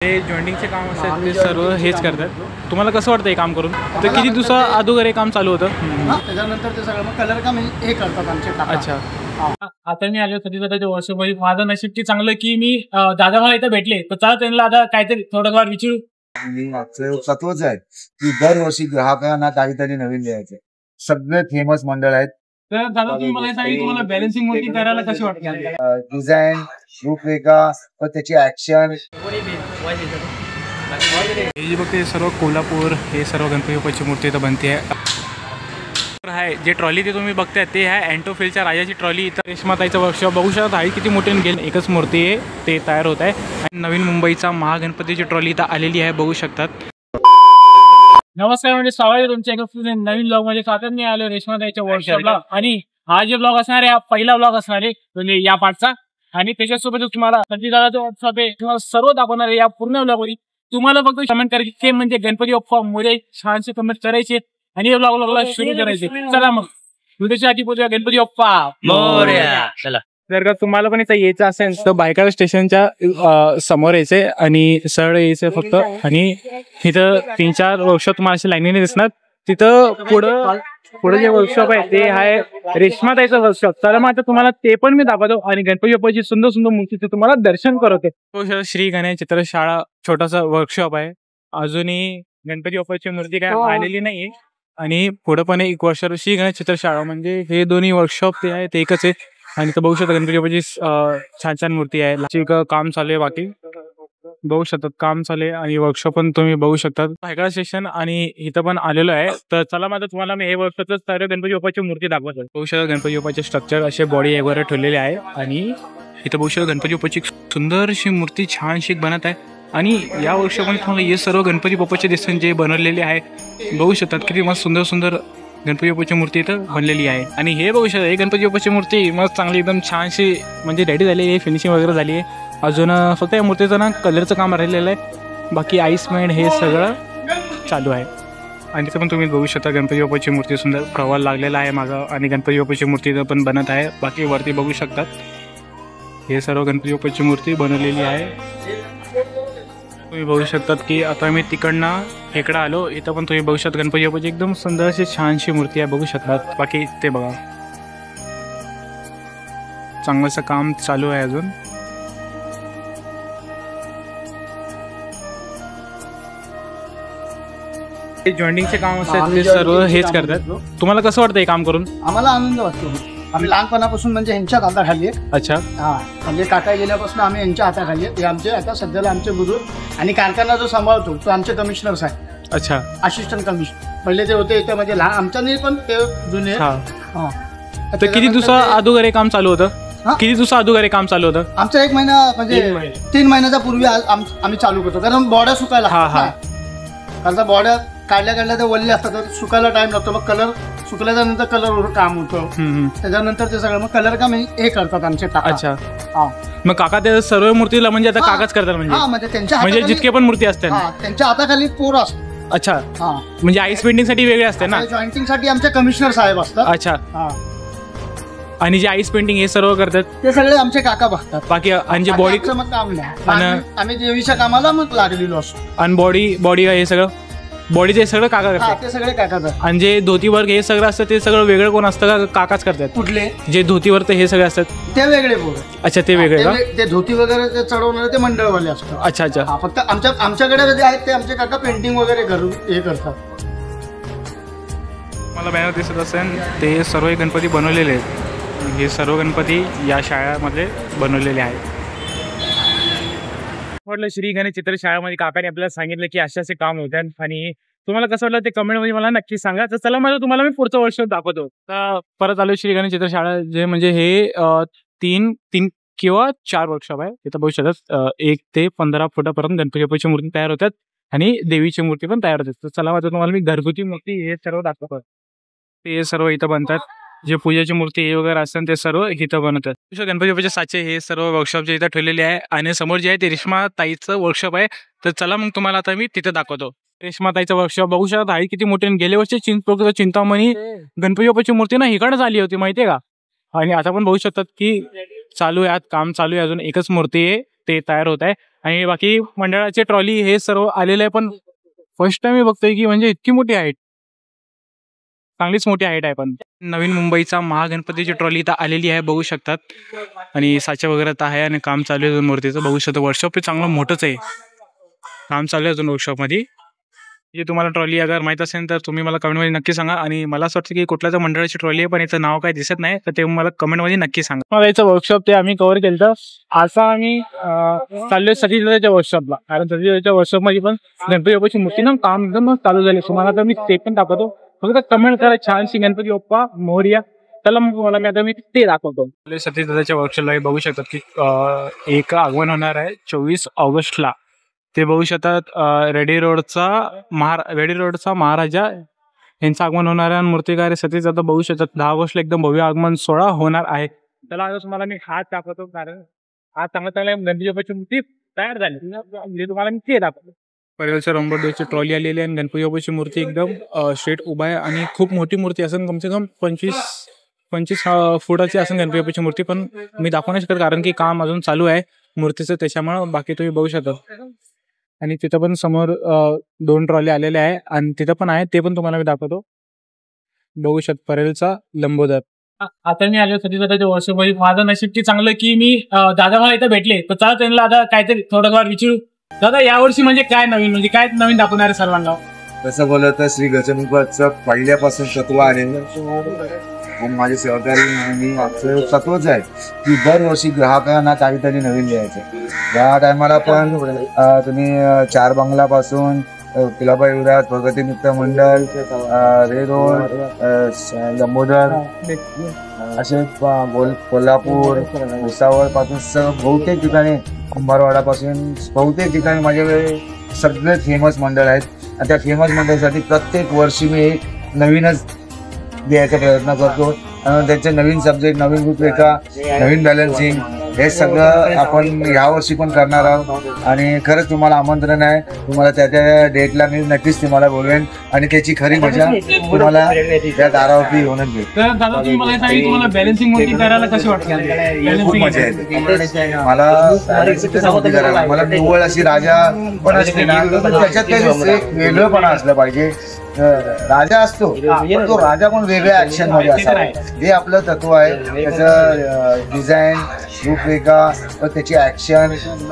हे जॉइंटिंगचे काम असतात ते सर्व हेच करतात। तुम्हाला कसं वाटतं हे काम करून? तर किती दिवसा अगोदर हे काम चालू होतं? त्याच्यानंतर ते सगळं मग कलर काम हे करतात आमचे काका। अच्छा, आता मी आलो कधी ते वर्षभर माझं नशीब की चांगलं की मी दादा मला इथं भेटले तर चला त्यांना आता काहीतरी थोडंफार विचारू। तत्वच आहे की दरवर्षी ग्राहकांना काहीतरी नवीन द्यायचं। सगळे फेमस मंडळ आहेत। तर दादा तुम्ही मला सांगितलं तुम्हाला बॅलन्सिंग मूर्ती करायला कशी वाटते? डिझाईन, रूपरेखा व त्याची ऍक्शन। हे जे बघते सर्व कोल्हापूर, हे सर्व गणपती बाप्पाची मूर्ती इथं बनते आहे। जे ट्रॉली ते तुम्ही बघताय ते आहे अँटोफिलच्या राजाची ट्रॉली। इथं रेशमाताईचं वर्कशॉप बघू शकता आहे। किती मोठे गेल एकच मूर्ती आहे ते तयार होत आहे। आणि नवीन मुंबईचा महागणपतीची ट्रॉली इथं आलेली आहे, बघू शकतात। नमस्कार, म्हणजे स्वागत आहे तुमच्या एका नवीन ब्लॉग मध्ये। सातत्याने मी आलो रेशमाताईच्या वर्कशॉपला आणि हा जे ब्लॉग असणार आहे हा पहिला ब्लॉग असणार आहे म्हणजे या पार्टचा। आणि त्याच्यासोबत तुम्हाला संजय दादाचा वर्कशॉप आहे, तुम्हाला सर्व दाखवणार आहे या पूर्ण ब्लॉगमध्ये। तुम्हाला फक्त कमेंट करायची ते म्हणजे गणपती बाप्पा मोरया छानसे कमेंट करायचे आणि ब्लॉगला सुरू करायचे। चला मग उद्यासाठी पोहोचूया गणपती बाप्पा मोरया। चला, जर का तुम्हाला पण इथं यायचं असेल तर बायकर स्टेशनच्या समोर यायचे आणि सरळ यायचं फक्त। आणि इथं 3-4 वर्कशॉप तुम्हाला असे लाईनीने दिसणार। तिथं पुढं जे वर्कशॉप आहे ते आहे रेशमाताईचं वर्कशॉप। चला मग आता तुम्हाला ते पण मी दाखवतो आणि गणपती बाप्पाची सुंदर सुंदर मूर्तीचे तुम्हाला दर्शन करवते। श्री गणेश चित्रशाळा छोटासा वर्कशॉप आहे। अजूनही गणपती बाप्पाची मूर्ती काय आलेली नाहीये। आणि पुढे पण एक वर्ष श्री गणेश चित्रशाळा, म्हणजे हे दोन्ही वर्कशॉप ते आहे ते एकच आहे। आणि इथं बघू शकता गणपती बाप्पाची छान छान मूर्ती आहे। काम चालू आहे, बाकी बघू शकतात काम चालू आहे। आणि वर्कशॉप पण तुम्ही बघू शकता भायखळा स्टेशन आणि इथं पण आलेलो आहे। तर चला माझं तुम्हाला मी हे वर्कशॉपच सर्व गणपती बाप्पाची मूर्ती दाखवतो। बघू शकता गणपती बाप्पाचे स्ट्रक्चर असे बॉडी वगैरे ठेवलेले आहे। आणि इथं बघू शकता गणपती बाप्पाची सुंदर अशी मूर्ती छानशी बनत आहे। आणि या वर्कशॉपमध्ये तुम्हाला हे सर्व गणपती बाप्पाचे दिसन जे बनवलेले आहे बघू शकतात। किती मस्त सुंदर सुंदर गणपती बाप्पाची मूर्ती इथं बनलेली आहे। आणि हे बघू शकता हे गणपती बाप्पाची मूर्ती मस्त चांगली एकदम छानशी म्हणजे रेडी झाली आहे, फिनिशिंग वगैरे झाली आहे। अजून फक्त या मूर्तीचं ना कलरचं काम राहिलेलं आहे, बाकी आईसमेंट हे सगळं चालू आहे। आणि तिथं पण तुम्ही बघू शकता गणपती बाप्पाची मूर्ती सुंदर प्रवाल लागलेला आहे मागं। आणि गणपती बाप्पाची मूर्ती इथं पण बनत आहे, बाकी वरती बघू शकतात हे सर्व गणपती बाप्पाची मूर्ती बनवलेली आहे। तुम्ही बघू शकतात की आता मी तिकडनं इकडं आलो, इथं पण तुम्ही बघू शकता गणपती बाप्पाची एकदम सुंदर अशी छानशी मूर्ती आहे, बघू शकतात। बाकी ते बघा चांगलंसं काम चालू आहे अजून। जॉइंटिंगचे काम असतात ते सर्व हेच करतात। तुम्हाला कसं वाटतं हे काम करून? आम्हाला आनंद वाटतो। आम्ही लहानपणापासून म्हणजे यांच्या हाताखाली आहे। अच्छा, हा म्हणजे काका गेल्यापासून आम्ही यांच्या हाताखाली आहे। ते आमचे आता सध्याला आमचे गुरु आणि कारखाना जो सांभाळतो तो आमचे कमिशनर साहेब। अच्छा, असिस्टंट कमिशनर पहिले ते होते इथे, म्हणजे आमच्या नाही पण ते जुने। तर किती दिवसा अगोदर हे काम चालू होतं? किती दिवसा अगोदर हे काम चालू होतं? आमचा 1 महिना म्हणजे 3 महिन्याच्या पूर्वी आम्ही चालू करतो, कारण बॉड्या सुकायला कारण बॉड्या काढल्या ते वल्ले असतात तर सुकायला टाइम लागतो। मग कलर सुकल्याच्या नंतर कलर काम होतं, त्याच्यानंतर ते सगळं मग कलर काम हे करतात आमचे काका। अच्छा, मग काका ते सर्व मूर्तीला म्हणजे आता काकाच करतात म्हणजे त्यांच्या म्हणजे जितके पण मूर्ती असतात त्यांच्या हाताखाली पोर असतात। अच्छा, म्हणजे आईस पेंटिंग साठी वेगळे असते ना? जॉइंटिंग साठी आमचे कमिशनर साहेब असतात। अच्छा, आणि जे आईस पेंटिंग हे सर्व करतात ते सगळे आमचे काका बघतात। बाकी आणि जे बॉडी मग काम नाही, आम्ही देवीच्या कामाला मग लागलेलो असतो। आणि बॉडी हे सगळं बॉडीचे सगळं काका करतात? ते सगळे काका करतात। आणि जे धोती वर्ग हे सगळं असतं ते सगळं वेगळं कोण असतं का काकाच करतात? कुठले जे धोती वर्ग हे सगळे असतात ते वेगळे पोर? अच्छा, ते वेगळे का? ते धोती वगैरे ते चढवणारे ते मंडळवाले असतात। अच्छा अच्छा, फक्त आमच्याकडे जे आहेत ते आमचे काका पेंटिंग वगैरे करून हे करतात। मला बॅनर दिसत असेल ते सर्व गणपती बनवलेले आहेत। हे सर्व गणपती या शाळेमध्ये बनवलेले आहेत। म्हटलं श्री गणेश चित्रशाळेमध्ये काकाने आपल्याला सांगितलं की असे काम होतात। आणि तुम्हाला कसं वाटलं ते कमेंटमध्ये मला नक्की सांगा। तर चला माझं तुम्हाला मी पुढचं वर्कशॉप दाखवतो। तर परत आलो श्री गणेश चित्रशाळा, जे म्हणजे हे 3 किंवा 4 वर्कशॉप आहे। तिथं बघू शकतात 1 ते 15 फुटापर्यंत गणपती बाप्पाची मूर्ती तयार होतात आणि देवीची मूर्ती पण तयार होतात। तर चला माझं तुम्हाला मी घरगुती मूर्ती हे सर्व दाखवतो। ते सर्व इथं बनतात, जे पूजेची मूर्ती हे वगैरे असतात ते सर्व इथं बनवतात। गणपती बाप्पाचे साचे हे सर्व वर्कशॉपचे इथं ठेवलेले आहे। आणि समोर जे आहे ते रेश्मा ताईचं वर्कशॉप आहे। तर चला मग तुम्हाला आता मी तिथे दाखवतो। रेश्मा ताईचं वर्कशॉप बघू शकता आहे किती मोठे। गेल्या वर्षी चिंतामणी गणपती बाप्पाची मूर्ती ना इकडे आली होती, माहितीये का? आणि आता पण बघू शकतात की चालू आहे, काम चालू आहे, अजून एकच मूर्ती आहे ते तयार होत आहे। आणि बाकी मंडळाचे ट्रॉली हे सर्व आलेले आहे. पण फर्स्ट टाइम मी बघतोय की म्हणजे इतकी मोठी हाईट, चांगलीच मोठी हाईट आहे. पण नवीन मुंबईचा महागणपतीची ट्रॉली इथं आलेली आहे, बघू शकतात. आणि साचा वगैरे तर आहे आणि काम चालू आहे अजून मूर्तीचं, बघू शकतो. वर्कशॉप चांगलं मोठंच आहे, काम चालू आहे अजून वर्कशॉपमध्ये. जे तुम्हाला ट्रॉली अगर माहीत असेल तर तुम्ही मला कमेंटमध्ये नक्की सांगा. आणि मला असं वाटतं की कुठल्याच मंडळाची ट्रॉली आहे पण याचं नाव काय दिसत नाही, तर ते मला कमेंटमध्ये नक्की सांगा. मला याचं वर्कशॉप ते आम्ही कव्हर केलं तर आता आम्ही चाललोय सतीश दादाच्या वर्कशॉपला. कारण सतीश दादाच्या वर्कशॉपमध्ये पण गणपती बाप्पाची मूर्ती ना काम एकदम चालू झाली. तुम्हाला तर मी ते पण दाखवतो, फक्त कमेंट करा छानशी गणपती बाप्पा मोरया. त्याला मग मी ते दाखवतो. सतीश दादाच्या वर्कशॉपला बघू शकतात की एक आगमन होणार आहे 24 ऑगस्टला. ते बघू शकतात. रेडी रोडचा महाराजा यांचं आगमन होणार आहे. मूर्तिकार सतीश दादा बघू शकतात. 10 ऑगस्टला एकदम भव्य आगमन सोहळा होणार आहे. त्याला आता तुम्हाला मी हात दाखवतो, कारण आज चांगल्या गणपती बाप्पाची मूर्ती तयार झाली. तुम्हाला मी ते दाखवतो. परेलच्या रंबोडीची ट्रॉली आलेली आहे. गणपती बाप्पाची मूर्ती एकदम स्ट्रेट उभा आहे आणि खूप मोठी मूर्ती असेल, कमसे कम 25 फुटाची असेल गणपती बाप्पाची मूर्ती. पण मी दाखवू नाही शकत कारण की काम अजून चालू आहे मूर्तीचं, त्याच्यामुळं बाकी तुम्ही बघू शकता. आणि तिथं पण समोर 2 ट्रॉली आलेल्या आहे आणि तिथं पण आहे, ते पण तुम्हाला मी दाखवतो. बघू शकता परेलचा लंबोदर. आता मी आलो सतीश दादाच्या वर्षामध्ये. माझं नशीब की चांगलं की मी दादा मला इथं भेटले, तर चला त्यांना आता काहीतरी थोडंफार विचारू. दादा यावर्षी म्हणजे काय नवीन दाखवणार आहे सर्वांना? तसं बोललं तर श्री गजाननचं पहिल्यापासून तत्व आलेलं माझे सहकारी मी आमचं तत्वच आहे की दरवर्षी ग्राहकांना काहीतरी नवीन द्यायचं. या टायमाला पण तुम्ही 4 बंगलापासून किलाबाई विराट, प्रगती मित्र मंडळ, रेरोड, लंबोदर असे कोल्हापूर, भुसावळ पासून बहुतेक ठिकाणी, कुंभारवाडापासून बहुतेक ठिकाणी माझ्याकडे सगळे फेमस मंडळ आहेत. आणि त्या फेमस मंडळासाठी प्रत्येक वर्षी मी एक नवीनच द्यायचा प्रयत्न करतो. त्यांचे नवीन सब्जेक्ट, नवीन रूपरेखा, नवीन बॅलन्सिंग हे सगळं आपण यावर्षी पण करणार आहोत. आणि खरंच तुम्हाला आमंत्रण आहे, तुम्हाला त्या डेटला मी नक्कीच तुम्हाला बोलवेन आणि त्याची खरी मजा तुम्हाला त्या दारावरती येऊनच मिळेल. तुम्हाला बॅलन्सिंग मूर्ती करायला कशी वाटते? खूप मजा येते मला. मला निव्वळ अशी राजा पण असते ना, त्याच्यात काही वेगळंपणा असलं पाहिजे. राजा असतो पण तो राजा पण वेगळ्या ऍक्शन मध्ये असावा, हे आपलं तत्व आहे. त्याचं डिझाईन, रूपरेखा व त्याची ऍक्शन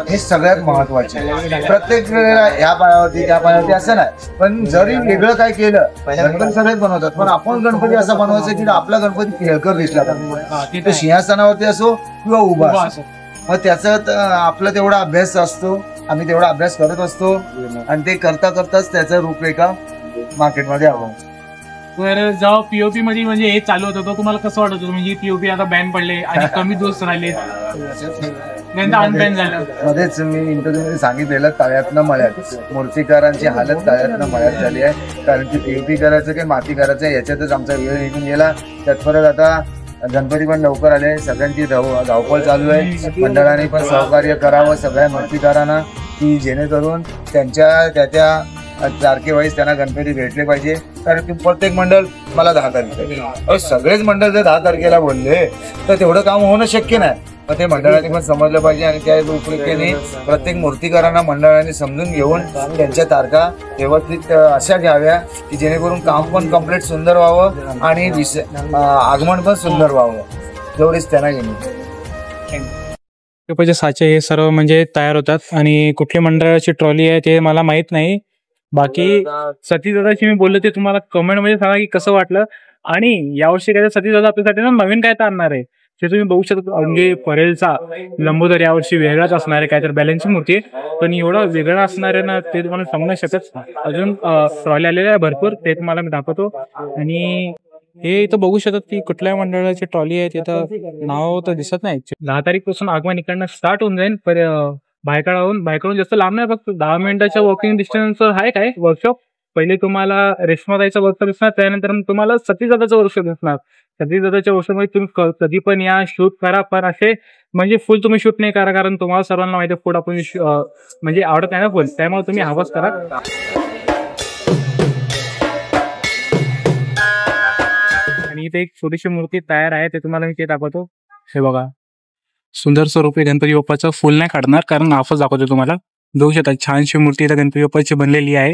हे सगळ्यात महत्वाचे. प्रत्येक वेळेला ह्या पायावरती त्या पायावरती असं नाही, पण जरी वेगळं काय केलं, गणपती सगळेच बनवतात, पण आपण गणपती असा बनवायचं की आपला गणपती खेळकर दिसला पाहिजे. तो सिंहासनावरती असो किंवा उभा असो. मग त्याचा आपला तेवढा अभ्यास असतो, आम्ही तेवढा अभ्यास करत असतो आणि ते करताच त्याचा रूपरेखा मार्केटमध्ये हवं. तर जेव्हा पीओपी मध्ये म्हणजे हे चालू होतं, तुम्हाला कसं वाटत होतं? म्हणजे पीओपी आता बॅन पडले आणि कमी दिवस राहिले, अनबॅन झालं. मध्येच मी इंटरव्ह्यू मध्ये सांगितलेलं, तळ्यातनं मळ्यात मूर्तिकारांची हालत तळ्यातनं मळ्यात झाली आहे. कारण की पीओपी करायचं की माती करायचं याच्यातच आमचा वेळ निघून गेला. त्यात परत आता गणपती पण लवकर आले, सगळ्यांची धावपळ चालू आहे. मंडळाने पण सहकार्य करावं सगळ्या मूर्तिकारांना, की जेणेकरून त्या तारखेवाईज त्यांना गणपती भेटले पाहिजे. कारण की प्रत्येक मंडळ मला 10 तारखेला, सगळेच मंडळ जर 10 तारखेला बोलले तर तेवढं काम होणं शक्य नाही. मग ते मंडळाने पण समजलं पाहिजे आणि त्या रूपरेखेने प्रत्येक मूर्तिकारांना मंडळाने समजून घेऊन त्यांच्या तारखा व्यवस्थित अशा घ्याव्या की जेणेकरून काम पण कम्प्लीट सुंदर व्हावं आणि आगमन पण सुंदर व्हावं, एवढीच त्यांना घेणे. साचे हे सर्व म्हणजे तयार होतात आणि कुठल्या मंडळाची ट्रॉली आहे ते मला माहित नाही. बाकी सतीश दादाशी मी बोललो ते तुम्हाला कमेंट मध्ये सांगा की कसं वाटलं. आणि यावर्षी काय सतीश दादा आपल्यासाठी ना नवीन काय तर आणणार आहे, ते तुम्ही बघू शकता. म्हणजे परेलचा लंबोदर यावर्षी वेगळाच असणार आहे, काय तर बॅलन्सिंग मूर्ती, पण एवढं वेगळं असणार आहे ना ते तुम्हाला सांगू नाही शकत. अजून ट्रॉली आलेल्या आहे भरपूर, ते तुम्हाला मी दाखवतो. आणि हे इथं बघू शकतात की कुठल्या मंडळाची ट्रॉली आहे, तिथं नाव तर दिसत नाही. 10 तारीखपासून आगमन इकडनं स्टार्ट होऊन जाईल. बायकडून जास्त लांब नाही, फक्त 10 मिनिटाच्या वॉकिंग डिस्टन्स आहे काय वर्कशॉप. पहिले तुम्हाला रेशमाताईचं वर्कशॉप दिसणार, त्यानंतर तुम्हाला सतीश दादाचं वर्कशॉप दिसणार. सतीश दादाच्या वर्कशॉपमध्ये तुम्ही कधी पण या, शूट करा, पण असे म्हणजे फुल तुम्ही शूट नाही करा, कारण तुम्हाला सर्वांना माहिती आहे फूड आपण म्हणजे आवडत नाही ना फुल, त्यामुळे तुम्ही हवाच करा. आणि इथे एक छोटीशी मूर्ती तयार आहे, ते तुम्हाला मी ते दाखवतो. हे बघा, सुंदर स्वरूपी गणपती बाप्पाचं फुल नाही काढणार कारण हाफच दाखवतो तुम्हाला. बघू शकता छानशी मूर्ती इथं गणपती बाप्पाची बनलेली आहे.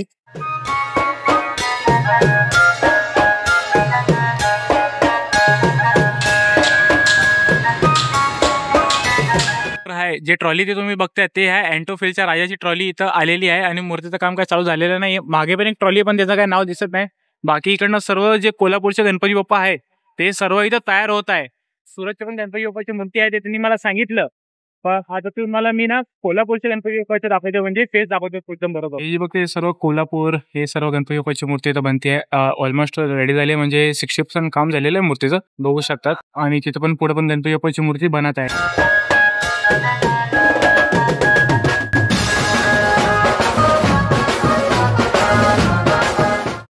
जे ट्रॉली ते तुम्ही बघताय ते आहे अँटोफिलच्या राजाची ट्रॉली इथं आलेली आहे आणि मूर्तीचं काम काय चालू झालेलं नाही. मागे पण एक ट्रॉली पण त्याचं काय नाव दिसत नाही. बाकी इकडनं सर्व जे कोल्हापूरचे गणपती बाप्पा आहे ते सर्व इथं तयार होत आहे. सुरतच्या पण गणपती बाप्पाची मूर्ती आहे ते त्यांनी मला सांगितलं. पण आता तुम्हाला मी ना कोल्हापूरच्या गणपती बाप्पाचे दाखवतो म्हणजे तेच दाखवतो एकदम बरोबर. हे जे बघते सर्व कोल्हापूर हे सर्व गणपती बाप्पाची मूर्ती इथं बनते आहे. ऑलमोस्ट रेडी झाली म्हणजे 60% काम झालेलं आहे मूर्तीचं बघू शकतात. आणि तिथं पण पुढे पण गणपती बाप्पाची मूर्ती बनत आहे.